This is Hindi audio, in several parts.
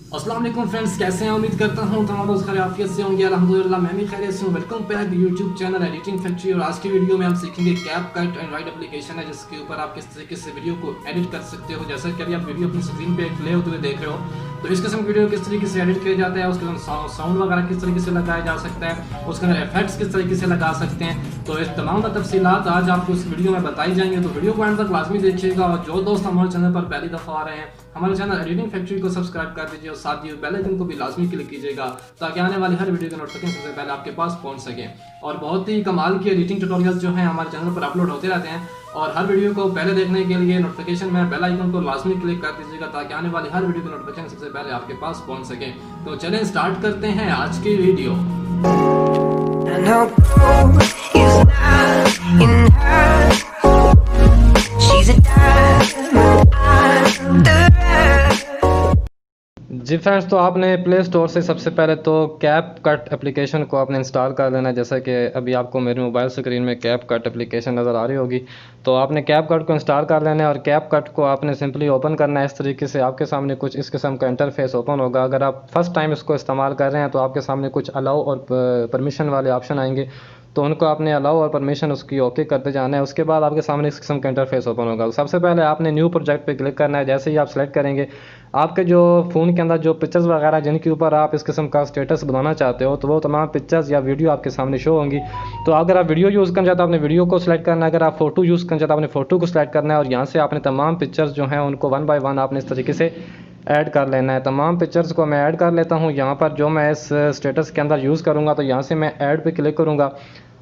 अस्सलाम वालेकुम फ्रेंड्स, कैसे हैं? उम्मीद करता हूँ तमाम दोस्त खैरियत से होंगे। अल्हम्दुलिल्लाह मैं भी खैरियत से हूँ। Welcome back YouTube channel editing factory. और आज की वीडियो में हम सीखेंगे कैपकट एंड राइट एप्लीकेशन है जिसके ऊपर आप किस तरीके से वीडियो को एडिट कर सकते हो। जैसा कि अभी आप वीडियो अपनी स्क्रीन पे प्ले होते हुए देख रहे हो, तो इस किस्म की वीडियो किस तरीके से एडिट किया जाता है, उसके अंदर साउंड वगैरह किस तरीके से लगाया जा सकता है, उसके अंदर इफेक्ट्स किस तरीके से लगा सकते हैं, तो इस तमाम तफसीलात आज आपको इस वीडियो में बताई जाएंगे। तो वीडियो को एंड तक लाजमी देखिएगा। और जो दोस्त हमारे चैनल पर पहली दफ़ा आ रहे हैं, हमारे चैनल एडिटिंग फैक्ट्री को सब्सक्राइब कर दीजिए और साथ ही बेल आइकन को भी लाजमी क्लिक कीजिएगा ताकि आने वाली हर वीडियो के नोटिफिकेशन सबसे पहले आपके पास पहुंच सके। और बहुत ही कमाल की एडिटिंग ट्यूटोरियल्स जो हैं हमारे चैनल पर अपलोड होते रहते हैं, और हर वीडियो को पहले देखने के लिए नोटिफिकेशन में बेल आइकन को लाजमी क्लिक कर दीजिएगा ताकि आने वाली हर वीडियो की नोटिफिकेशन सबसे पहले आपके पास पहुंच सके। तो चलें स्टार्ट करते हैं आज की वीडियो। जी फ्रेंड्स, तो आपने प्ले स्टोर से सबसे पहले तो कैपकट एप्लीकेशन को आपने इंस्टॉल कर लेना है। जैसा कि अभी आपको मेरे मोबाइल स्क्रीन में कैपकट एप्लीकेशन नज़र आ रही होगी, तो आपने कैपकट को इंस्टॉल कर लेना है और कैपकट को आपने सिंपली ओपन करना है। इस तरीके से आपके सामने कुछ इस किस्म का इंटरफेस ओपन होगा। अगर आप फर्स्ट टाइम इसको इस्तेमाल कर रहे हैं तो आपके सामने कुछ अलाउ और परमिशन वाले ऑप्शन आएंगे, तो उनको आपने अलाउ और परमिशन उसकी ओके करते जाना है। उसके बाद आपके सामने इस किस्म का इंटरफेस ओपन होगा। सबसे पहले आपने न्यू प्रोजेक्ट पे क्लिक करना है। जैसे ही आप सेलेक्ट करेंगे, आपके जो फ़ोन के अंदर जो पिक्चर्स वगैरह जिनके ऊपर आप इस किस्म का स्टेटस बनाना चाहते हो, तो वो तमाम पिक्चर्स या वीडियो आपके सामने शो होंगी। तो अगर आप वीडियो यूज़ करना चाहते हो, आपने वीडियो को सिलेक्ट करना है। अगर आप फ़ोटो यूज़ करना चाहते हो, आपने फ़ोटो को सिलेक्ट करना है। और यहाँ से आपने तमाम पिक्चर्स जो हैं उनको वन बाय वन आपने इस तरीके से ऐड कर लेना है। तमाम पिक्चर्स को मैं ऐड कर लेता हूँ। यहाँ पर जो मैं इस स्टेटस के अंदर यूज़ करूँगा, तो यहाँ से मैं ऐड पे क्लिक करूँगा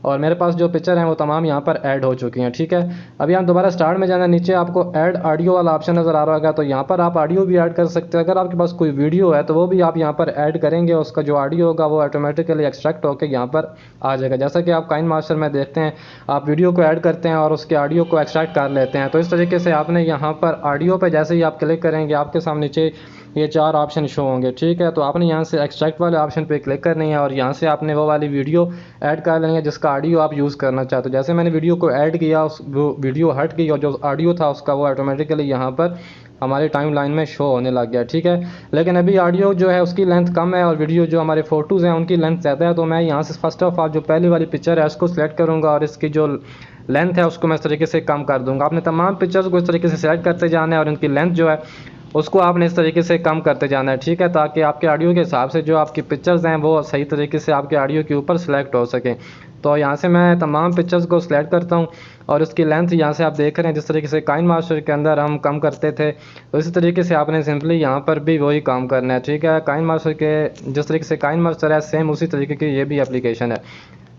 और मेरे पास जो पिक्चर हैं वो तमाम यहाँ पर ऐड हो चुकी हैं। ठीक है, अभी हम दोबारा स्टार्ट में जाना। नीचे आपको ऐड ऑडियो वाला ऑप्शन नज़र आ रहा होगा, तो यहाँ पर आप ऑडियो भी ऐड कर सकते हैं। अगर आपके पास कोई वीडियो है तो वो भी आप यहाँ पर ऐड करेंगे, उसका जो ऑडियो होगा वो ऑटोमेटिकली एक्सट्रैक्ट होकर यहाँ पर आ जाएगा। जैसा कि आप काइन मास्टर में देखते हैं, आप वीडियो को ऐड करते हैं और उसके ऑडियो को एक्सट्रैक्ट कर लेते हैं। तो इस तरीके से आपने यहाँ पर ऑडियो पर जैसे ही आप क्लिक करेंगे, आपके सामने नीचे ये चार ऑप्शन शो होंगे। ठीक है, तो आपने यहाँ से एक्सट्रैक्ट वाले ऑप्शन पे क्लिक करनी है और यहाँ से आपने वो वाली वीडियो ऐड कर लेनी है जिसका ऑडियो आप यूज़ करना चाहते हो। जैसे मैंने वीडियो को ऐड किया, उस वो वीडियो हट गई और जो ऑडियो था उसका वो ऑटोमेटिकली यहाँ पर हमारे टाइम लाइन में शो होने लग गया। ठीक है, लेकिन अभी ऑडियो जो है उसकी लेंथ कम है और वीडियो जो हमारे फ़ोटोज़ हैं उनकी लेंथ ज़्यादा है। तो मैं यहाँ से फर्स्ट ऑफ ऑल जो पहली वाली पिक्चर है उसको सिलेक्ट करूँगा और इसकी जो लेंथ है उसको मैं इस तरीके से कम कर दूँगा। आपने तमाम पिक्चर्स को इस तरीके से सेलेक्ट करते जाना है और उनकी लेंथ जो है उसको आपने इस तरीके से कम करते जाना है। ठीक है, ताकि आपके ऑडियो के हिसाब से जो आपकी पिक्चर्स हैं वो सही तरीके से आपके ऑडियो के ऊपर सेलेक्ट हो सकें। तो यहाँ से मैं तमाम पिक्चर्स को सिलेक्ट करता हूँ और उसकी लेंथ यहाँ से आप देख रहे हैं जिस तरीके से काइन मास्टर के अंदर हम कम करते थे, तो इसी तरीके से आपने सिंपली यहाँ पर भी वही काम करना है। ठीक है, काइन मास्टर के जिस तरीके से काइन मास्टर है, सेम उसी तरीके की ये भी एप्लीकेशन है।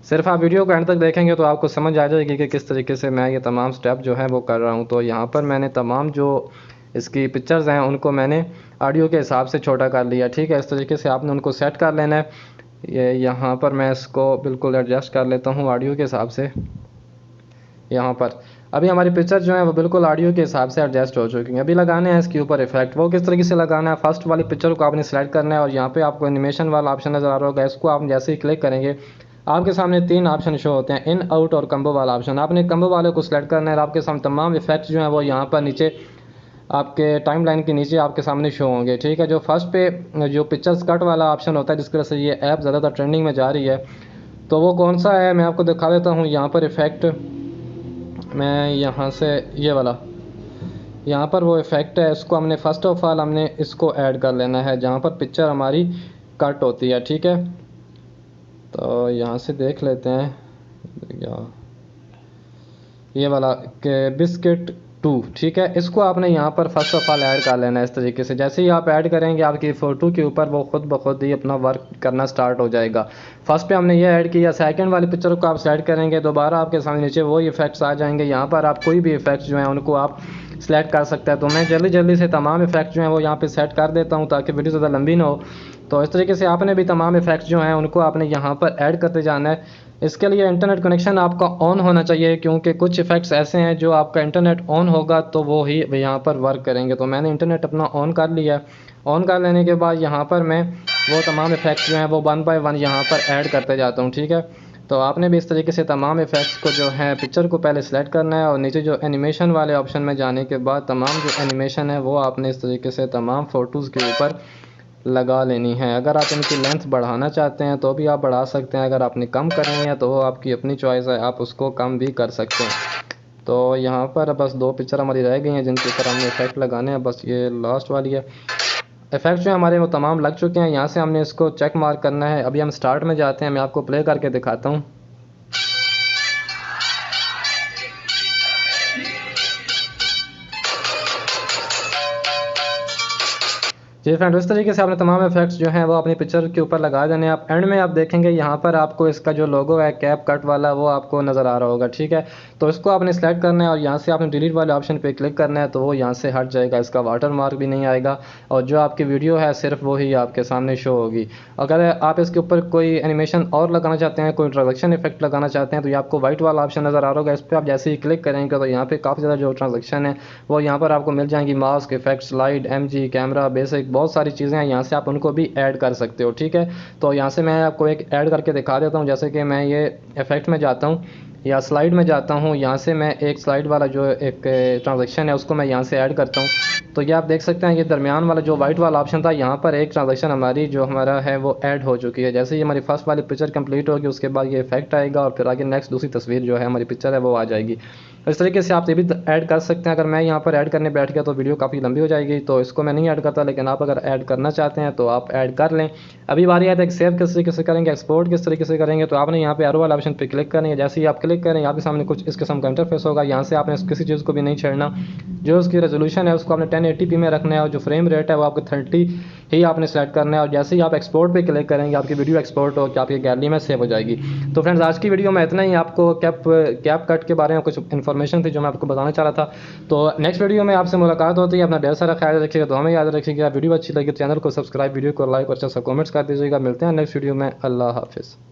सिर्फ आप वीडियो को एंड तक देखेंगे तो आपको समझ आ जाएगी कि किस तरीके से मैं ये तमाम स्टेप जो है वो कर रहा हूँ। तो यहाँ पर मैंने तमाम जो इसकी पिक्चर्स हैं उनको मैंने ऑडियो के हिसाब से छोटा कर लिया। ठीक है, इस तरीके से आपने उनको सेट कर लेना है। ये यहाँ पर मैं इसको बिल्कुल एडजस्ट कर लेता हूँ ऑडियो के हिसाब से। यहाँ पर अभी हमारी पिक्चर जो है वो बिल्कुल ऑडियो के हिसाब से एडजस्ट हो चुकी हैं। अभी लगाने हैं इसके ऊपर इफेक्ट। वो किस तरीके से लगाना है, फर्स्ट वाली पिक्चर को आपने सेलेक्ट करना है और यहाँ पे आपको एनिमेशन वाला ऑप्शन नज़र आ रहा होगा। इसको आप जैसे ही क्लिक करेंगे, आपके सामने तीन ऑप्शन शो होते हैं, इन, आउट और कम्बो वाला ऑप्शन। आपने कम्बो वाले को सिलेक्ट करना है और आपके सामने तमाम इफेक्ट्स जो हैं वो यहाँ पर नीचे आपके टाइम लाइन के नीचे आपके सामने शो होंगे। ठीक है, जो फर्स्ट पे जो पिक्चर्स कट वाला ऑप्शन होता है जिसकी वजह से ये ऐप ज़्यादातर ट्रेंडिंग में जा रही है, तो वो कौन सा है मैं आपको दिखा देता हूँ। यहाँ पर इफ़ेक्ट, मैं यहाँ से ये वाला, यहाँ पर वो इफ़ेक्ट है, इसको हमने फ़र्स्ट ऑफ ऑल हमने इसको ऐड कर लेना है जहाँ पर पिक्चर हमारी कट होती है। ठीक है, तो यहाँ से देख लेते हैं ये वाला के बिस्किट 2। ठीक है, इसको आपने यहाँ पर फर्स्ट ऑफ ऑल ऐड कर लेना है इस तरीके से। जैसे ही आप ऐड करेंगे, आपकी फ़ोटो के ऊपर वो खुद ब खुद ही अपना वर्क करना स्टार्ट हो जाएगा। फर्स्ट पे हमने ये ऐड किया, सेकंड वाली पिक्चर को आप सेलेक्ट करेंगे, दोबारा आपके सामने नीचे वही इफेक्ट्स आ जाएंगे। यहाँ पर आप कोई भी इफेक्ट्स जो हैं उनको आप सेलेक्ट कर सकते हैं। तो मैं जल्दी जल्दी से तमाम इफेक्ट्स जो हैं वो यहाँ पर सेट कर देता हूँ ताकि वीडियो ज़्यादा लंबी ना हो। तो इस तरीके से आपने भी तमाम इफेक्ट्स जो हैं उनको आपने यहाँ पर ऐड करते जाना है। इसके लिए इंटरनेट कनेक्शन आपका ऑन होना चाहिए, क्योंकि कुछ इफ़ेक्ट्स ऐसे हैं जो आपका इंटरनेट ऑन होगा तो वो ही यहाँ पर वर्क करेंगे। तो मैंने इंटरनेट अपना ऑन कर लिया है। ऑन कर लेने के बाद यहाँ पर मैं वो तमाम इफ़ेक्ट्स जो हैं वो वन बाय वन यहाँ पर ऐड करते जाता हूँ। ठीक है, तो आपने भी इस तरीके से तमाम इफ़ेक्ट्स को जो है पिक्चर को पहले सेलेक्ट करना है और नीचे जो एनिमेशन वाले ऑप्शन में जाने के बाद तमाम जो एनिमेशन है वो आपने इस तरीके से तमाम फ़ोटोज़ के ऊपर लगा लेनी है। अगर आप इनकी लेंथ बढ़ाना चाहते हैं तो भी आप बढ़ा सकते हैं, अगर आपने कम करनी है तो वो आपकी अपनी चॉइस है, आप उसको कम भी कर सकते हैं। तो यहाँ पर बस 2 पिक्चर हमारी रह गई हैं जिनके ऊपर हमने इफ़ेक्ट लगाने हैं, बस ये लास्ट वाली है। इफ़ेक्ट जो हमारे वो तमाम लग चुके हैं, यहाँ से हमने इसको चेक मार्क करना है। अभी हम स्टार्ट में जाते हैं, मैं आपको प्ले करके दिखाता हूँ। जी फ्रेंड, इस तरीके से आपने तमाम इफेक्ट्स जो हैं वो अपनी पिक्चर के ऊपर लगा देने। आप एंड में आप देखेंगे यहाँ पर आपको इसका जो लोगो है कैप कट वाला वो आपको नज़र आ रहा होगा, ठीक है। तो इसको आपने सेलेक्ट करना है और यहाँ से आपने डिलीट वाले ऑप्शन पे क्लिक करना है, तो वो यहाँ से हट जाएगा, इसका वाटर मार्क भी नहीं आएगा और जो आपकी वीडियो है सिर्फ वो ही आपके सामने शो होगी। अगर आप इसके ऊपर कोई एनिमेशन और लगाना चाहते हैं, कोई ट्रांजेक्शन इफेक्ट लगाना चाहते हैं, तो ये आपको व्हाइट वाला ऑप्शन नज़र आ रहा होगा, इस पर आप जैसे ही क्लिक करेंगे तो यहाँ पे काफ़ी ज़्यादा जो ट्रांजेक्शन है वो यहाँ पर आपको मिल जाएंगी। Mask, effect, slide, MG, camera, basic, बहुत सारी चीज़ें हैं, यहाँ से आप उनको भी ऐड कर सकते हो, ठीक है। तो यहाँ से मैं आपको एक ऐड करके दिखा देता हूँ। जैसे कि मैं ये इफेक्ट में जाता हूँ या स्लाइड में जाता हूँ, यहाँ से मैं एक स्लाइड वाला जो एक ट्रांजेक्शन है उसको मैं यहाँ से ऐड करता हूँ। तो ये आप देख सकते हैं ये दरमियान वाला जो वाइट वाला ऑप्शन था, यहाँ पर एक ट्रांजेक्शन हमारी जो हमारा है वो ऐड हो चुकी है। जैसे ही हमारी फर्स्ट वाली पिक्चर कंप्लीट होगी उसके बाद ये इफेक्ट आएगा और फिर आगे नेक्स्ट दूसरी तस्वीर जो है हमारी पिक्चर है वो आ जाएगी। इस तरीके से आप ये भी ऐड कर सकते हैं। अगर मैं यहाँ पर ऐड करने बैठ गया तो वीडियो काफ़ी लंबी हो जाएगी, तो इसको मैं नहीं ऐड करता, लेकिन आप अगर ऐड करना चाहते हैं तो आप ऐड कर लें। अभी बारी आती है सेव किस तरीके से करेंगे, एक्सपोर्ट किस तरीके से करेंगे। तो आपने यहाँ पे एरो वाला ऑप्शन पे क्लिक करनी है। जैसे ही आप क्लिक करें आपके सामने कुछ इस किस्म का इंटरफेस होगा। यहाँ से आपने किसी चीज़ को भी नहीं छेड़ना, जो उसकी रेजोल्यूशन है उसको आपने 1080p में रखना है और जो फ्रेम रेट है वो आपको 30 ही आपने सेलेक्ट करना है। और जैसे ही आप एक्सपोर्ट पे क्लिक करेंगे आपकी वीडियो एक्सपोर्ट हो कि आपकी गैलरी में सेव हो जाएगी। तो फ्रेंड्स, आज की वीडियो में इतना ही। आपको कैप कट के बारे में कुछ इन्फॉर्मेशन थी जो मैं आपको बताना चाह रहा था। तो नेक्स्ट वीडियो में आपसे मुलाकात होती है। अपना ढेर सारा ख्याल रखिएगा, तो हमें याद रखिएगा। वीडियो अच्छी लगी तो चैनल को सब्सक्राइब, वीडियो को लाइक और अच्छा सा कमेंट्स कर दीजिएगा। मिलते हैं नेक्स्ट वीडियो में। अल्लाह हाफिज़।